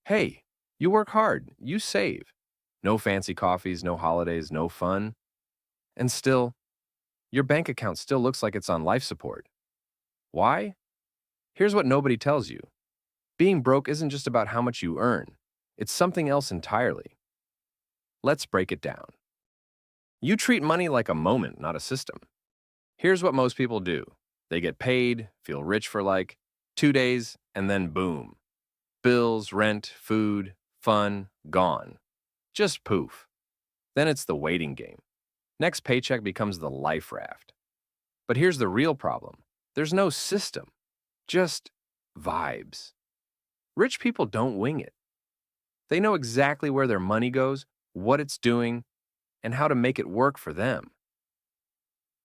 Hey, you work hard, you save. No fancy coffees, no holidays, no fun. And still, your bank account still looks like it's on life support. Why? Here's what nobody tells you. Being broke isn't just about how much you earn. It's something else entirely. Let's break it down. You treat money like a moment, not a system. Here's what most people do. They get paid, feel rich for like 2 days, and then boom. Bills, rent, food, fun, gone. Just poof. Then it's the waiting game. Next paycheck becomes the life raft. But here's the real problem. There's no system, just vibes. Rich people don't wing it. They know exactly where their money goes, what it's doing, and how to make it work for them.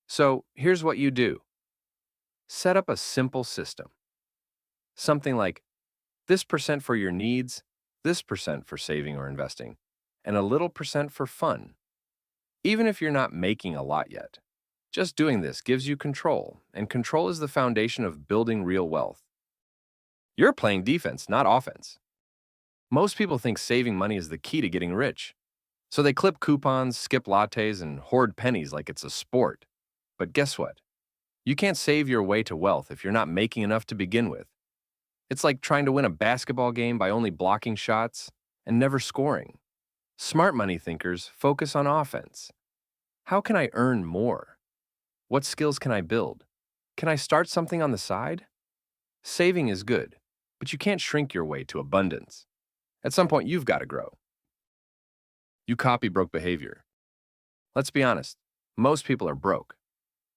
So here's what you do. Set up a simple system. Something like this percent for your needs, this percent for saving or investing, and a little percent for fun. Even if you're not making a lot yet. Just doing this gives you control, and control is the foundation of building real wealth. You're playing defense, not offense. Most people think saving money is the key to getting rich. So they clip coupons, skip lattes, and hoard pennies like it's a sport. But guess what? You can't save your way to wealth if you're not making enough to begin with. It's like trying to win a basketball game by only blocking shots and never scoring. Smart money thinkers focus on offense. How can I earn more? What skills can I build? Can I start something on the side? Saving is good, but you can't shrink your way to abundance. At some point, you've got to grow. You copy broke behavior. Let's be honest, most people are broke.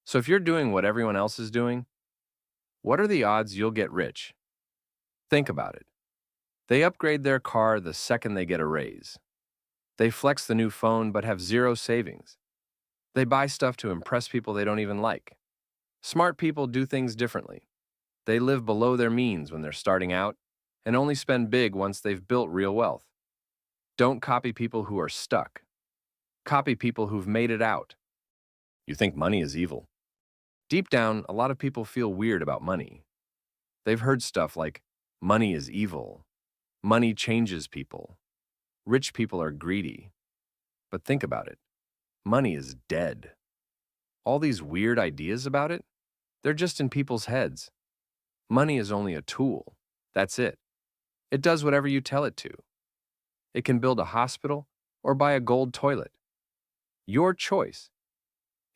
So if you're doing what everyone else is doing, what are the odds you'll get rich? Think about it. They upgrade their car the second they get a raise. They flex the new phone but have zero savings. They buy stuff to impress people they don't even like. Smart people do things differently. They live below their means when they're starting out and only spend big once they've built real wealth. Don't copy people who are stuck. Copy people who've made it out. You think money is evil. Deep down, a lot of people feel weird about money. They've heard stuff like, money is evil. Money changes people. Rich people are greedy. But think about it. Money is dead. All these weird ideas about it, they're just in people's heads. Money is only a tool. That's it. It does whatever you tell it to. It can build a hospital or buy a gold toilet. Your choice.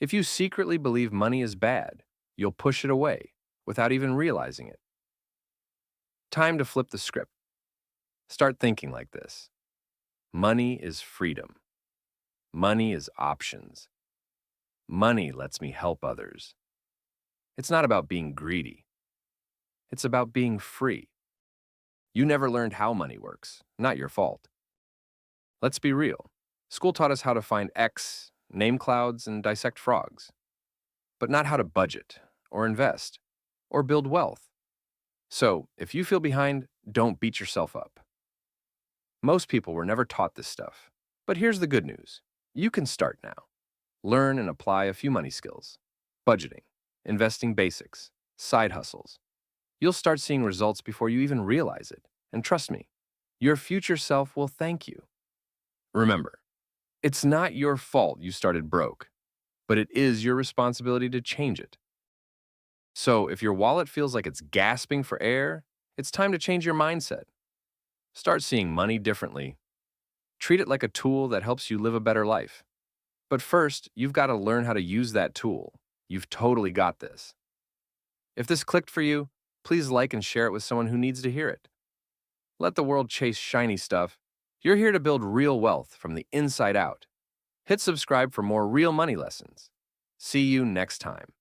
If you secretly believe money is bad, you'll push it away without even realizing it. Time to flip the script. Start thinking like this. Money is freedom. Money is options. Money lets me help others. It's not about being greedy. It's about being free. You never learned how money works. Not your fault. Let's be real. School taught us how to find X, name clouds, and dissect frogs. But not how to budget, or invest, or build wealth. So, if you feel behind, don't beat yourself up. Most people were never taught this stuff. But here's the good news. You can start now. Learn and apply a few money skills. Budgeting, investing basics, side hustles. You'll start seeing results before you even realize it. And trust me, your future self will thank you. Remember, it's not your fault you started broke, but it is your responsibility to change it. So if your wallet feels like it's gasping for air, it's time to change your mindset. Start seeing money differently. Treat it like a tool that helps you live a better life. But first, you've got to learn how to use that tool. You've totally got this. If this clicked for you, please like and share it with someone who needs to hear it. Let the world chase shiny stuff. You're here to build real wealth from the inside out. Hit subscribe for more real money lessons. See you next time.